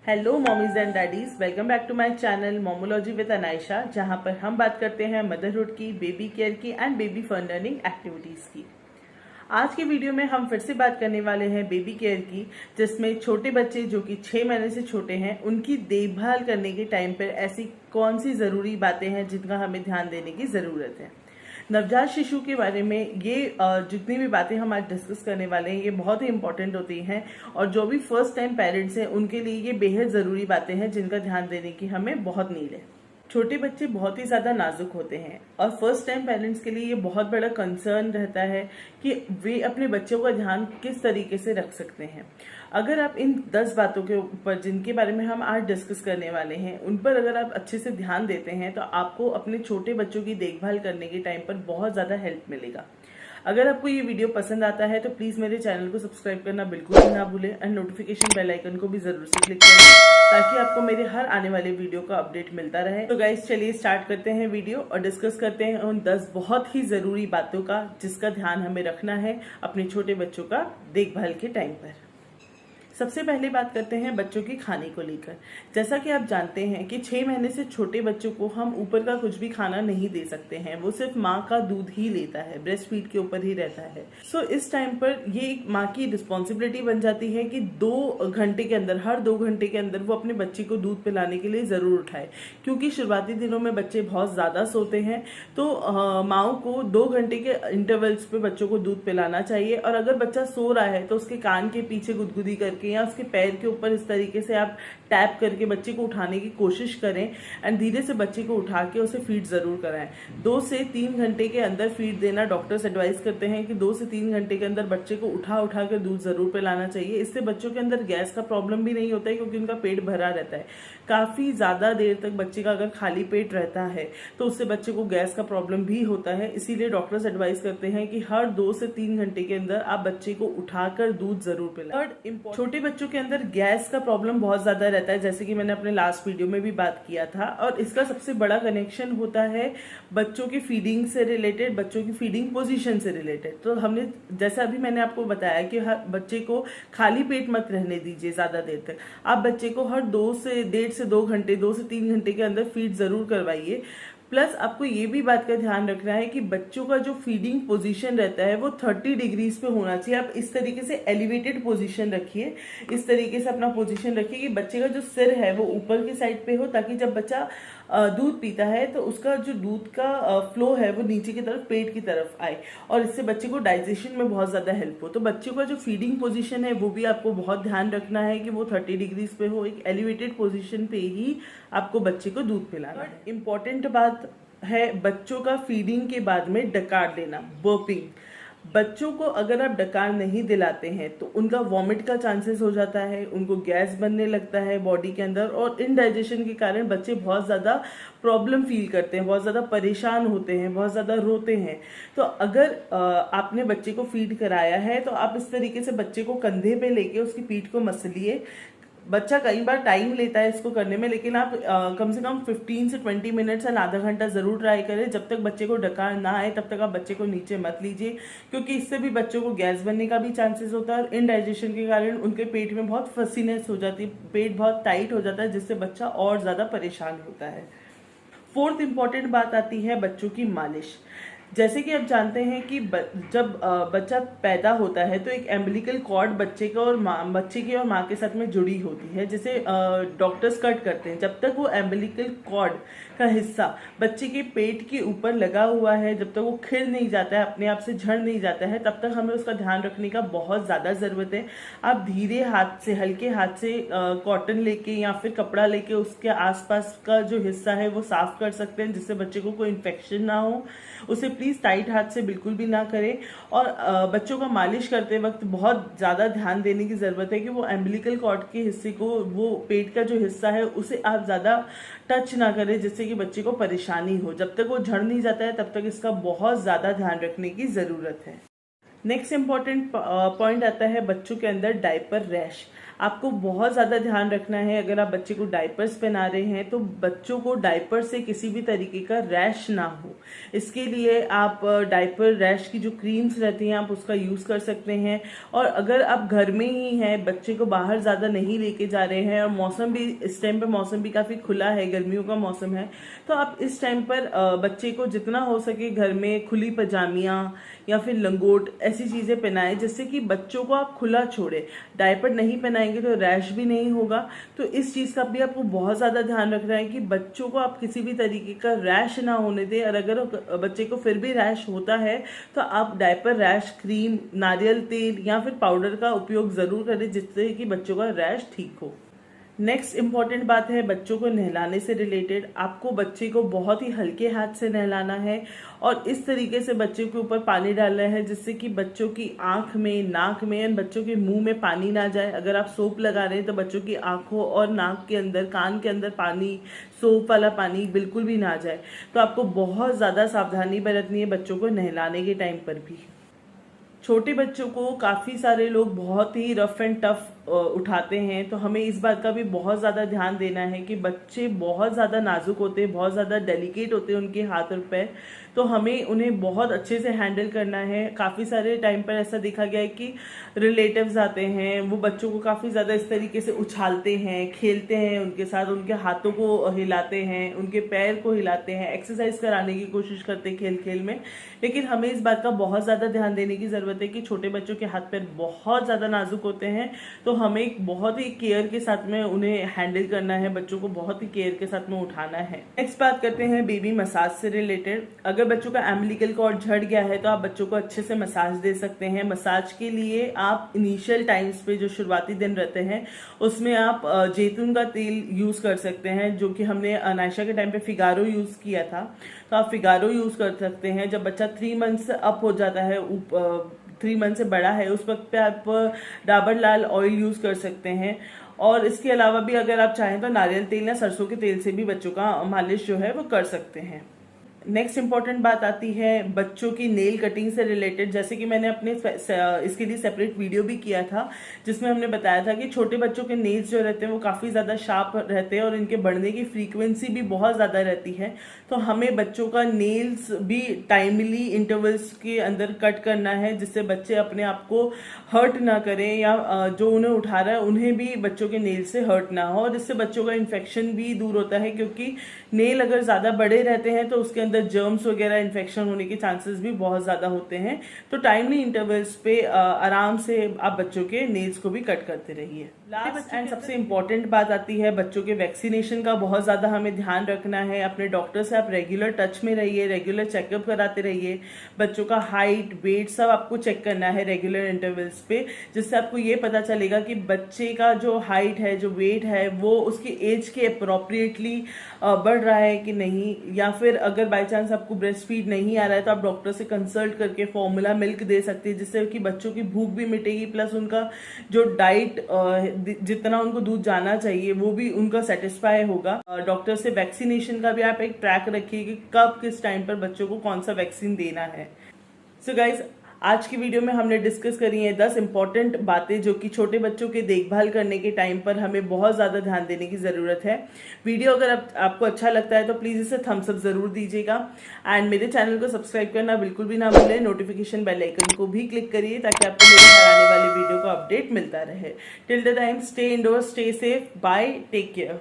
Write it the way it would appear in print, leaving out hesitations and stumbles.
Hello mommies and daddies, welcome back to my channel Momology with Anaysha, जहां पर हम बात करते हैं मदरहुड की, बेबी केयर की and baby fun learning activities की। आज के वीडियो में हम फिर से बात करने वाले हैं बेबी केयर की, जिसमें छोटे बच्चे जो कि 6 महीने से छोटे हैं उनकी देखभाल करने के टाइम पर ऐसी कौन सी ज़रूरी बातें हैं जिनका हमें ध्यान देने की ज़रूरत है। नवजात शिशु के बारे में ये जितनी भी बातें हम आज डिस्कस करने वाले हैं ये बहुत ही इंपॉर्टेंट होती हैं, और जो भी फर्स्ट टाइम पेरेंट्स हैं उनके लिए ये बेहद ज़रूरी बातें हैं जिनका ध्यान देने की हमें बहुत नीड है। छोटे बच्चे बहुत ही ज़्यादा नाजुक होते हैं और फर्स्ट टाइम पेरेंट्स के लिए ये बहुत बड़ा कंसर्न रहता है कि वे अपने बच्चों का ध्यान किस तरीके से रख सकते हैं। अगर आप इन 10 बातों के ऊपर जिनके बारे में हम आज डिस्कस करने वाले हैं उन पर अगर आप अच्छे से ध्यान देते हैं तो आपको अपने छोटे बच्चों की देखभाल करने के टाइम पर बहुत ज़्यादा हेल्प मिलेगा। अगर आपको ये वीडियो पसंद आता है तो प्लीज़ मेरे चैनल को सब्सक्राइब करना बिल्कुल भी ना भूलें एंड नोटिफिकेशन बेल आइकन को भी ज़रूर से क्लिक करें ताकि आपको मेरे हर आने वाले वीडियो का अपडेट मिलता रहे। तो गाइस चलिए स्टार्ट करते हैं वीडियो और डिस्कस करते हैं उन 10 बहुत ही ज़रूरी बातों का जिसका ध्यान हमें रखना है अपने छोटे बच्चों का देखभाल के टाइम पर। सबसे पहले बात करते हैं बच्चों के खाने को लेकर। जैसा कि आप जानते हैं कि 6 महीने से छोटे बच्चों को हम ऊपर का कुछ भी खाना नहीं दे सकते हैं, वो सिर्फ माँ का दूध ही लेता है, ब्रेस्ट फीड के ऊपर ही रहता है। सो इस टाइम पर ये एक माँ की रिस्पॉन्सिबिलिटी बन जाती है कि 2 घंटे के अंदर, हर 2 घंटे के अंदर वो अपने बच्चे को दूध पिलाने के लिए ज़रूर उठाए, क्योंकि शुरुआती दिनों में बच्चे बहुत ज़्यादा सोते हैं। तो माँओं को 2 घंटे के इंटरवल्स पे बच्चों को दूध पिलाना चाहिए। और अगर बच्चा सो रहा है तो उसके कान के पीछे गुदगुदी करके या उसके पैर के ऊपर इस तरीके से आप टैप करके बच्चे को उठाने की कोशिश करें एंड धीरे से बच्चे को उठा के उसे फीड जरूर कराएं। 2 से 3 घंटे के अंदर फीड देना डॉक्टर्स एडवाइस करते हैं कि 2 से 3 घंटे के अंदर बच्चे को उठा उठा कर दूध जरूर पिलाना चाहिए। इससे बच्चों के अंदर गैस का प्रॉब्लम भी नहीं होता है, क्योंकि उनका पेट भरा रहता है। काफी ज्यादा देर तक बच्चे का अगर खाली पेट रहता है तो उससे बच्चे को गैस का प्रॉब्लम भी होता है। इसीलिए डॉक्टर्स एडवाइस करते हैं कि हर 2 से 3 घंटे के अंदर आप बच्चे को उठाकर दूध जरूर पिलाएं। छोटे बच्चों के अंदर गैस का प्रॉब्लम बहुत ज्यादा रहता है, जैसे कि मैंने अपने लास्ट वीडियो में भी बात किया था, और इसका सबसे बड़ा कनेक्शन होता है बच्चों की फीडिंग से रिलेटेड, बच्चों की फीडिंग पोजीशन से रिलेटेड। तो हमने जैसा अभी मैंने आपको बताया कि हर बच्चे को खाली पेट मत रहने दीजिए ज्यादा देर तक। आप बच्चे को हर 2 से 2 घंटे 2 से 3 घंटे के अंदर फीड जरूर करवाइए। प्लस आपको ये भी बात का ध्यान रखना है कि बच्चों का जो फीडिंग पोजीशन रहता है वो 30 डिग्रीज पे होना चाहिए। आप इस तरीके से एलिवेटेड पोजीशन रखिए, इस तरीके से अपना पोजीशन रखिए कि बच्चे का जो सिर है वो ऊपर की साइड पे हो, ताकि जब बच्चा दूध पीता है तो उसका जो दूध का फ्लो है वो नीचे की तरफ, पेट की तरफ आए, और इससे बच्चे को डाइजेशन में बहुत ज़्यादा हेल्प हो। तो बच्चों का जो फीडिंग पोजीशन है वो भी आपको बहुत ध्यान रखना है कि वो 30 डिग्रीज पे हो, एक एलिवेटेड पोजीशन पे ही आपको बच्चे को दूध पिलाना है। इम्पॉर्टेंट बात है बच्चों का फीडिंग के बाद में डकार देना, बर्पिंग। बच्चों को अगर आप डकार नहीं दिलाते हैं तो उनका वॉमिट का चांसेस हो जाता है, उनको गैस बनने लगता है बॉडी के अंदर, और इनडाइजेशन के कारण बच्चे बहुत ज़्यादा प्रॉब्लम फील करते हैं, बहुत ज़्यादा परेशान होते हैं, बहुत ज़्यादा रोते हैं। तो अगर आपने बच्चे को फीड कराया है तो आप इस तरीके से बच्चे को कंधे पे लेके उसकी पीठ को मसलिए। बच्चा कई बार टाइम लेता है इसको करने में, लेकिन आप कम से कम 15 से 20 मिनट्स या आधा घंटा जरूर ट्राई करें। जब तक बच्चे को डकार ना आए तब तक आप बच्चे को नीचे मत लीजिए, क्योंकि इससे भी बच्चों को गैस बनने का भी चांसेस होता है, और इनडाइजेशन के कारण उनके पेट में बहुत फसीनेस हो जाती है, पेट बहुत टाइट हो जाता है, जिससे बच्चा और ज़्यादा परेशान होता है। 4th इम्पॉर्टेंट बात आती है बच्चों की मालिश। जैसे कि आप जानते हैं कि जब बच्चा पैदा होता है तो एक एम्बिलिकल कॉर्ड बच्चे की और माँ के साथ में जुड़ी होती है, जिसे डॉक्टर्स कट करते हैं। जब तक वो एम्बिलिकल कॉर्ड का हिस्सा बच्चे के पेट के ऊपर लगा हुआ है, जब तक वो खिल नहीं जाता है, अपने आप से झड़ नहीं जाता है, तब तक हमें उसका ध्यान रखने का बहुत ज़्यादा ज़रूरत है। आप धीरे हाथ से, हल्के हाथ से कॉटन लेके या फिर कपड़ा लेके उसके आसपास का जो हिस्सा है वो साफ कर सकते हैं, जिससे बच्चे को कोई इन्फेक्शन ना हो। उसे प्लीज़ टाइट हाथ से बिल्कुल भी ना करें। और बच्चों का मालिश करते वक्त बहुत ज़्यादा ध्यान देने की ज़रूरत है कि वो एम्बिलिकल कॉर्ड के हिस्से को, वो पेट का जो हिस्सा है उसे आप ज़्यादा टच ना करें, जिससे कि बच्चे को परेशानी हो। जब तक वो झड़ नहीं जाता है तब तक इसका बहुत ज़्यादा ध्यान रखने की ज़रूरत है। नेक्स्ट इम्पॉर्टेंट पॉइंट आता है बच्चों के अंदर डायपर रैश। आपको बहुत ज़्यादा ध्यान रखना है। अगर आप बच्चे को डायपर्स पहना रहे हैं तो बच्चों को डायपर से किसी भी तरीके का रैश ना हो, इसके लिए आप डायपर रैश की जो क्रीम्स रहती हैं आप उसका यूज़ कर सकते हैं। और अगर आप घर में ही हैं, बच्चे को बाहर ज़्यादा नहीं लेके जा रहे हैं और मौसम भी इस टाइम पे मौसम भी काफ़ी खुला है, गर्मियों का मौसम है, तो आप इस टाइम पर बच्चे को जितना हो सके घर में खुली पजामियाँ या फिर लंगोट ऐसी चीज़ें पहनाएं जिससे कि बच्चों को आप खुला छोड़े। डायपर नहीं पहनाएंगे तो रैश भी नहीं होगा। तो इस चीज़ का भी आपको बहुत ज़्यादा ध्यान रखना है कि बच्चों को आप किसी भी तरीके का रैश ना होने दें। और अगर बच्चे को फिर भी रैश होता है तो आप डायपर रैश क्रीम, नारियल तेल या फिर पाउडर का उपयोग ज़रूर करें जिससे कि बच्चों का रैश ठीक हो। नेक्स्ट इम्पॉर्टेंट बात है बच्चों को नहलाने से रिलेटेड। आपको बच्चे को बहुत ही हल्के हाथ से नहलाना है और इस तरीके से बच्चे के ऊपर पानी डालना है जिससे कि बच्चों की आंख में, नाक में एंड बच्चों के मुंह में पानी ना जाए। अगर आप सोप लगा रहे हैं तो बच्चों की आंखों और नाक के अंदर, कान के अंदर पानी, सोप वाला पानी बिल्कुल भी ना जाए। तो आपको बहुत ज़्यादा सावधानी बरतनी है बच्चों को नहलाने के टाइम पर भी। छोटे बच्चों को काफ़ी सारे लोग बहुत ही रफ एंड टफ उठाते हैं, तो हमें इस बात का भी बहुत ज़्यादा ध्यान देना है कि बच्चे बहुत ज़्यादा नाजुक होते हैं, बहुत ज़्यादा डेलिकेट होते हैं उनके हाथ और पैर, तो हमें उन्हें बहुत अच्छे से हैंडल करना है। काफ़ी सारे टाइम पर ऐसा देखा गया है कि रिलेटिव्स आते हैं, वो बच्चों को काफ़ी ज़्यादा इस तरीके से उछालते हैं, खेलते हैं उनके साथ, उनके हाथों को हिलाते हैं, उनके पैर को हिलाते हैं, एक्सरसाइज कराने की कोशिश करते हैं खेल खेल में। लेकिन हमें इस बात का बहुत ज़्यादा ध्यान देने की ज़रूरत है कि छोटे बच्चों के हाथ पैर बहुत ज़्यादा नाजुक होते हैं, तो हमें बहुत ही केयर के साथ में उन्हें हैंडल करना है, बच्चों को बहुत ही केयर के साथ में उठाना है। नेक्स्ट बात करते हैं बेबी मसाज से रिलेटेड। अगर बच्चों का एम्बिलिकल कॉर्ड झड़ गया है तो आप बच्चों को अच्छे से मसाज दे सकते हैं। मसाज के लिए आप इनिशियल टाइम्स पे जो शुरुआती दिन रहते हैं उसमें आप जैतून का तेल यूज़ कर सकते हैं, जो कि हमने अनायशा के टाइम पे फिगारो यूज़ किया था, तो आप फिगारो यूज़ कर सकते हैं। जब बच्चा 3 मंथ से अप हो जाता है, 3 मंथ से बड़ा है, उस वक्त पे आप डाबर लाल ऑयल यूज़ कर सकते हैं। और इसके अलावा भी अगर आप चाहें तो नारियल तेल या सरसों के तेल से भी बच्चों का मालिश जो है वो कर सकते हैं। नेक्स्ट इंपॉर्टेंट बात आती है बच्चों की नेल कटिंग से रिलेटेड। जैसे कि मैंने अपने इसके लिए सेपरेट वीडियो भी किया था जिसमें हमने बताया था कि छोटे बच्चों के नेल्स जो रहते हैं वो काफ़ी ज़्यादा शार्प रहते हैं और इनके बढ़ने की फ्रीक्वेंसी भी बहुत ज़्यादा रहती है। तो हमें बच्चों का नेल्स भी टाइमली इंटरवल्स के अंदर कट करना है जिससे बच्चे अपने आप को हर्ट ना करें या जो उन्हें उठा रहा है उन्हें भी बच्चों के नेल से हर्ट ना हो। और इससे बच्चों का इन्फेक्शन भी दूर होता है, क्योंकि नेल अगर ज़्यादा बड़े रहते हैं तो उसके अंदर जर्म्स वगैरह इन्फेक्शन होने के चांसेस भी बहुत ज़्यादा होते हैं। तो टाइमली इंटरवल्स पे आराम से आप बच्चों के नेल्स को भी कट करते रहिए। लास्ट एंड सबसे इम्पॉर्टेंट बात आती है बच्चों के वैक्सीनेशन का। बहुत ज़्यादा हमें ध्यान रखना है। अपने डॉक्टर से आप रेगुलर टच में रहिए, रेगुलर चेकअप कराते रहिए। बच्चों का हाइट, वेट सब आपको चेक करना है रेगुलर इंटरवल्स पे, जिससे आपको ये पता चलेगा कि बच्चे का जो हाइट है, जो वेट है, वो उसकी एज के अप्रोप्रिएटली बढ़ रहा है कि नहीं। या फिर अगर बाई चांस आपको ब्रेस्ट फीड नहीं आ रहा है तो आप डॉक्टर से कंसल्ट करके फॉर्मूला मिल्क दे सकते हैं, जिससे कि बच्चों की भूख भी मिटेगी, प्लस उनका जो डाइट जितना उनको दूध जाना चाहिए वो भी उनका सेटिस्फाई होगा। डॉक्टर से वैक्सीनेशन का भी आप एक ट्रैक रखिए कि कब किस टाइम पर बच्चों को कौन सा वैक्सीन देना है। सो गाइज, आज की वीडियो में हमने डिस्कस करी है 10 इंपॉर्टेंट बातें जो कि छोटे बच्चों की देखभाल करने के टाइम पर हमें बहुत ज़्यादा ध्यान देने की ज़रूरत है। वीडियो अगर आपको अच्छा लगता है तो प्लीज़ इसे थम्स अप ज़रूर दीजिएगा एंड मेरे चैनल को सब्सक्राइब करना बिल्कुल भी ना भूलें। नोटिफिकेशन बेल आइकन को भी क्लिक करिए ताकि आपको मेरे घर आने वाली वीडियो का अपडेट मिलता रहे। Till the time, stay indoor, stay safe, bye, take care.